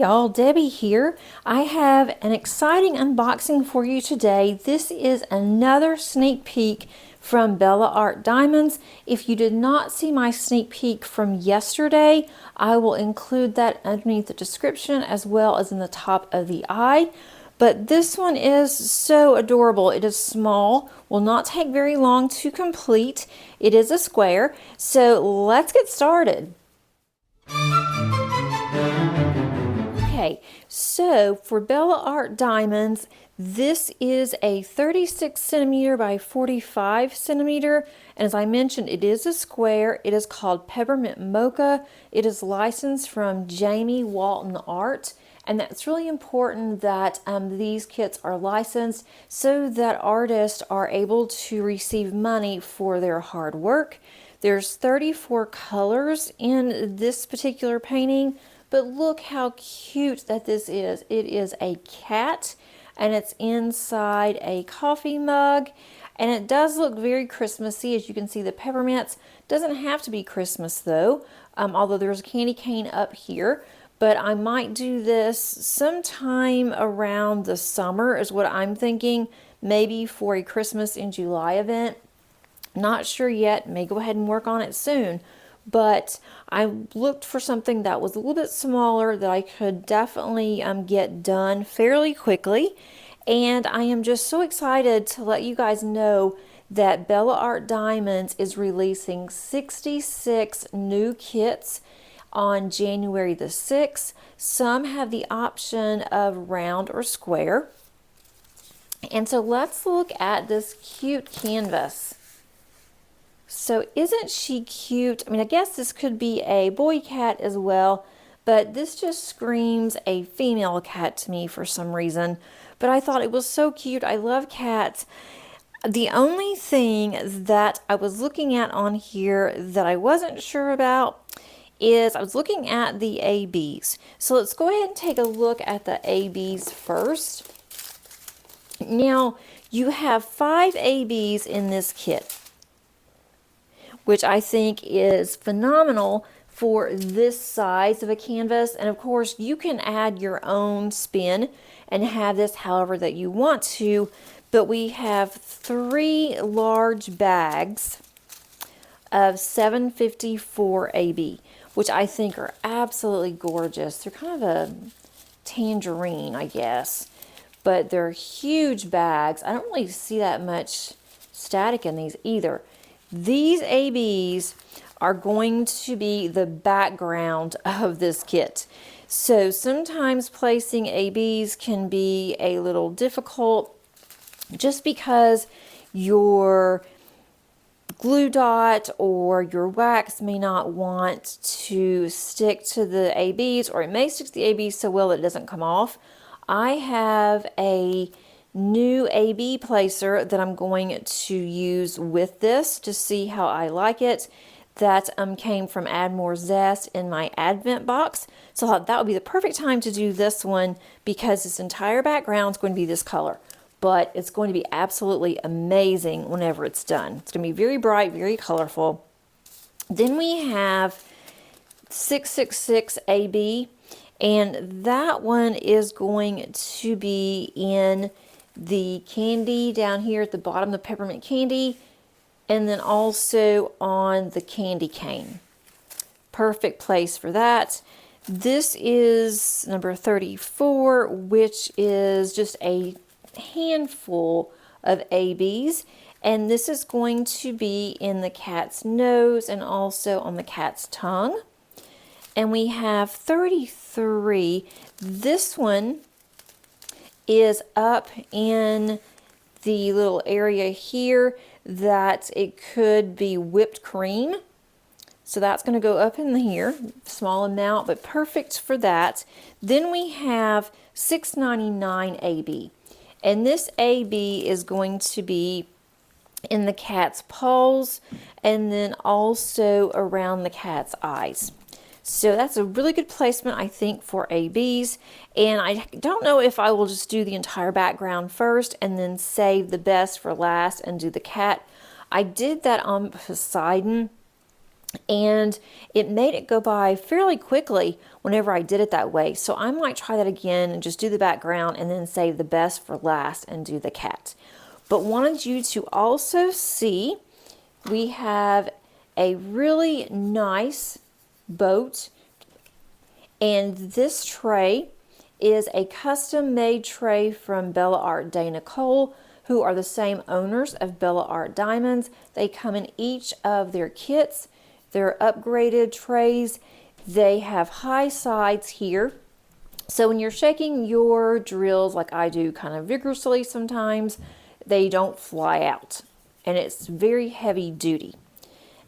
Y'all, Debbie here. I have an exciting unboxing for you today. This is another sneak peek from Bella Art Diamonds. If you did not see my sneak peek from yesterday, I will include that underneath the description as well as in the top of the eye. But this one is so adorable. It is small, will not take very long to complete. It is a square, so let's get started. Okay, so for Bella Art Diamonds, this is a 36 centimeter by 45 centimeter, and as I mentioned, it is a square. It is called Peppermint Mocha. It is licensed from Jamie Walton Art, and that's really important that these kits are licensed so that artists are able to receive money for their hard work. There's 34 colors in this particular painting. But look how cute that this is. It is a cat and it's inside a coffee mug. And it does look very Christmassy. As you can see, the peppermints. Doesn't have to be Christmas though, although there's a candy cane up here. But I might do this sometime around the summer is what I'm thinking. Maybe for a Christmas in July event. Not sure yet. May go ahead and work on it soon. But I looked for something that was a little bit smaller that I could definitely get done fairly quickly. And I am just so excited to let you guys know that Bella Art Diamonds is releasing 66 new kits on January the 6th. Some have the option of round or square. And so let's look at this cute canvas. So isn't she cute? I mean, I guess this could be a boy cat as well, but this just screams a female cat to me for some reason. But I thought it was so cute. I love cats. The only thing that I was looking at on here that I wasn't sure about is I was looking at the ABs. So let's go ahead and take a look at the ABs first. Now, you have 5 ABs in this kit, which I think is phenomenal for this size of a canvas. And of course, you can add your own spin and have this however that you want to. But we have 3 large bags of 754 AB, which I think are absolutely gorgeous. They're kind of a tangerine, I guess, but they're huge bags. I don't really see that much static in these either. These ABs are going to be the background of this kit. So sometimes placing ABs can be a little difficult just because your glue dot or your wax may not want to stick to the ABs, or it may stick to the ABs so well that it doesn't come off. I have a new AB placer that I'm going to use with this to see how I like it. That came from Add More Zest in my Advent box. So I thought that would be the perfect time to do this one because this entire background is going to be this color. But it's going to be absolutely amazing whenever it's done. It's going to be very bright, very colorful. Then we have 666 AB, and that one is going to be in the candy down here at the bottom, the peppermint candy, and then also on the candy cane. Perfect place for that. This is number 34, which is just a handful of ABs, and this is going to be in the cat's nose and also on the cat's tongue. And we have 33. This one is up in the little area here that it could be whipped cream. So that's going to go up in here, small amount, but perfect for that. Then we have 699 AB. And this AB is going to be in the cat's paws and then also around the cat's eyes. So that's a really good placement, I think, for ABs. And I don't know if I will just do the entire background first and then save the best for last and do the cat. I did that on Poseidon and it made it go by fairly quickly whenever I did it that way. So I might try that again and just do the background and then save the best for last and do the cat. But wanted you to also see we have a really nice boat, and this tray is a custom made tray from Bella Art Day Nicole, who are the same owners of Bella Art Diamonds. They come in each of their kits. They're upgraded trays. They have high sides here. So when you're shaking your drills like I do kind of vigorously sometimes, they don't fly out. And it's very heavy duty.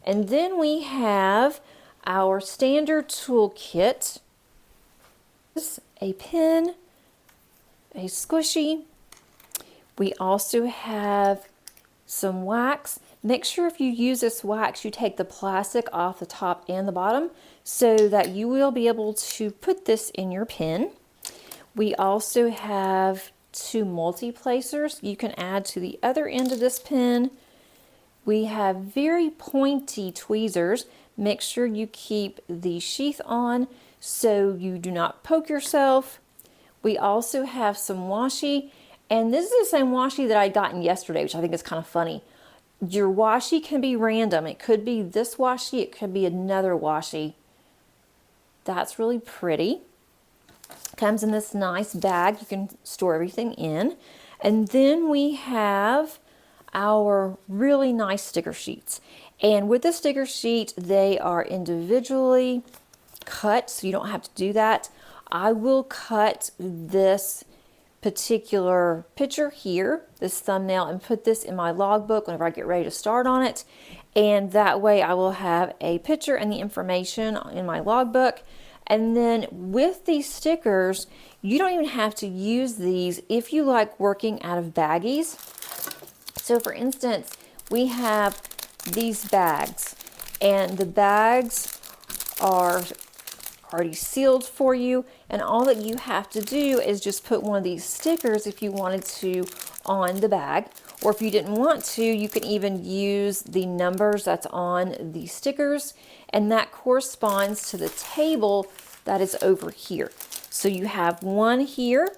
And then we have our standard tool kit. A pin, a squishy. We also have some wax. Make sure if you use this wax, you take the plastic off the top and the bottom so that you will be able to put this in your pin. We also have 2 multi-placers you can add to the other end of this pin. We have very pointy tweezers. Make sure you keep the sheath on so you do not poke yourself. We also have some washi, and this is the same washi that I gotten yesterday, which I think is kind of funny. Your washi can be random. It could be this washi, it could be another washi. That's really pretty. Comes in this nice bag you can store everything in. And then we have our really nice sticker sheets. And with the sticker sheet, they are individually cut, so you don't have to do that. I will cut this particular picture here, this thumbnail, and put this in my logbook whenever I get ready to start on it. And that way I will have a picture and the information in my logbook. And then with these stickers, you don't even have to use these if you like working out of baggies. So for instance, we have these bags, and the bags are already sealed for you, and all that you have to do is just put one of these stickers if you wanted to on the bag, or if you didn't want to, you can even use the numbers that's on the stickers, and that corresponds to the table that is over here. So you have one here,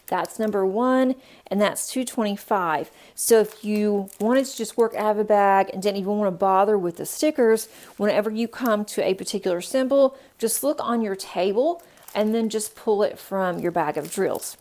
that's number 1, and that's 225. So if you wanted to just work out of a bag and didn't even want to bother with the stickers, whenever you come to a particular symbol, just look on your table and then just pull it from your bag of drills.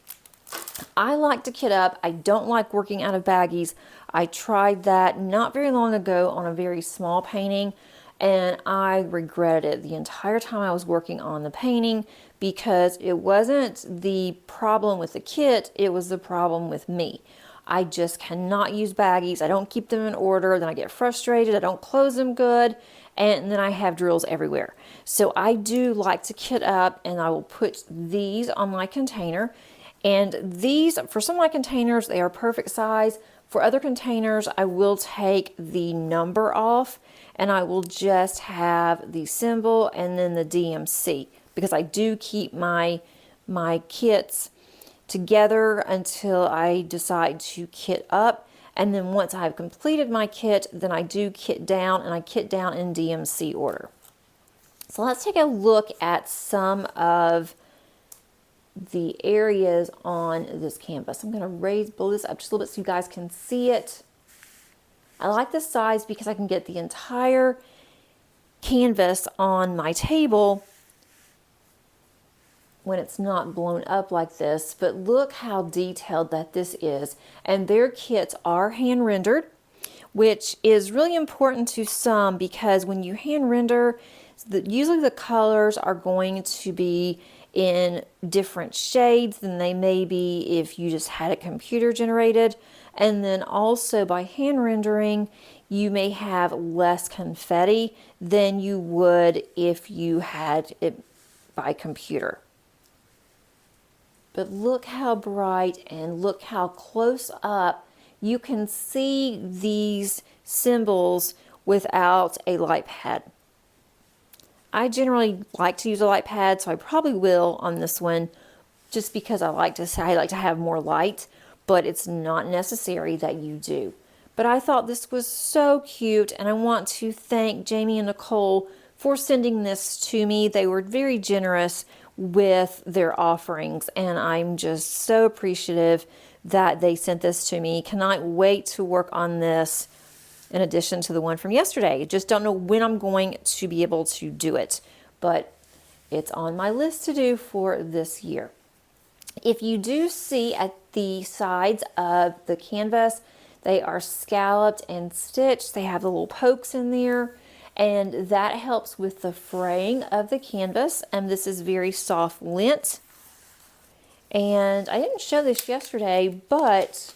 I like to kit up. I don't like working out of baggies. I tried that not very long ago on a very small painting, and I regretted it the entire time I was working on the painting, because it wasn't the problem with the kit, it was the problem with me. I just cannot use baggies. I don't keep them in order, then I get frustrated, I don't close them good, and then I have drills everywhere. So I do like to kit up, and I will put these on my container. And these, for some of my containers, they are perfect size. For other containers, I will take the number off, and I will just have the symbol and then the DMC, because I do keep my kits together until I decide to kit up. And then once I've completed my kit, then I do kit down, and I kit down in DMC order. So let's take a look at some of the areas on this canvas. I'm going to blow this up just a little bit so you guys can see it. I like this size because I can get the entire canvas on my table when it's not blown up like this. But look how detailed that this is. And their kits are hand rendered, which is really important to some, because when you hand render, usually the colors are going to be in different shades than they may be if you just had it computer generated. And then also by hand rendering, you may have less confetti than you would if you had it by computer. But look how bright, and look how close up you can see these symbols without a light pad. I generally like to use a light pad, so I probably will on this one, just because I like to have more light, but it's not necessary that you do. but I thought this was so cute, and I want to thank Jamie and Nicole for sending this to me. They were very generous with their offerings, and I'm just so appreciative that they sent this to me. Cannot wait to work on this in addition to the one from yesterday. Just don't know when I'm going to be able to do it, but it's on my list to do for this year. If you do see at the sides of the canvas, they are scalloped and stitched. They have the little pokes in there, and that helps with the fraying of the canvas. And this is very soft lint. And I didn't show this yesterday, but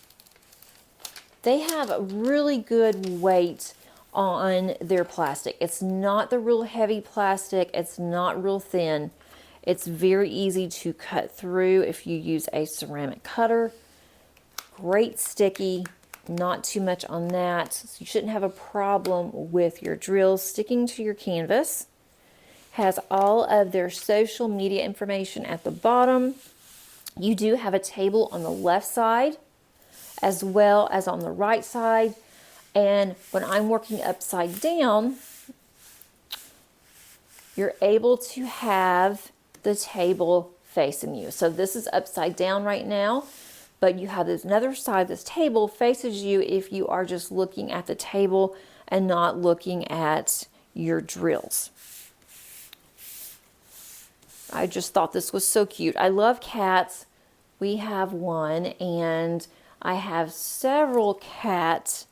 they have a really good weight on their plastic. It's not the real heavy plastic. It's not real thin. It's very easy to cut through if you use a ceramic cutter. Great sticky, not too much on that. So you shouldn't have a problem with your drills sticking to your canvas. Has all of their social media information at the bottom. You do have a table on the left side as well as on the right side. And when I'm working upside down, you're able to have the table facing you. So this is upside down right now, but you have this another side, this table faces you if you are just looking at the table and not looking at your drills. I just thought this was so cute. I love cats. We have one, and I have several cat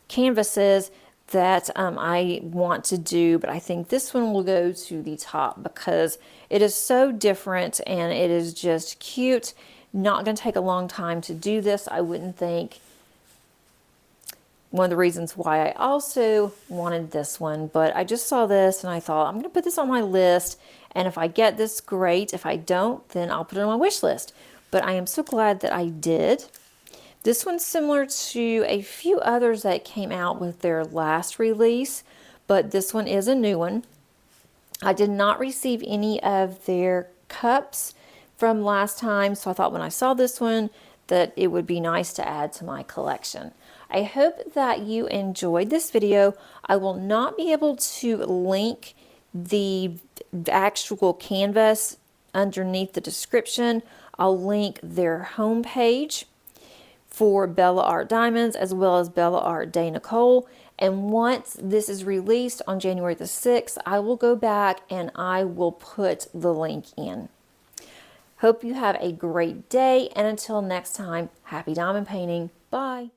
canvases that I want to do, but I think this one will go to the top because it is so different and it is just cute. Not going to take a long time to do this, I wouldn't think. One of the reasons why I also wanted this one, but I just saw this and I thought I'm going to put this on my list, and if I get this, great. If I don't, then I'll put it on my wish list. But I am so glad that I did. This one's similar to a few others that came out with their last release, but this one is a new one. I did not receive any of their cups from last time, so I thought when I saw this one that it would be nice to add to my collection. I hope that you enjoyed this video. I will not be able to link the actual canvas underneath the description. I'll link their homepage for Bella Art Diamonds as well as Bella Art Day Nicole. And once this is released on January the 6th, I will go back and I will put the link in. Hope you have a great day, and until next time, happy diamond painting. Bye.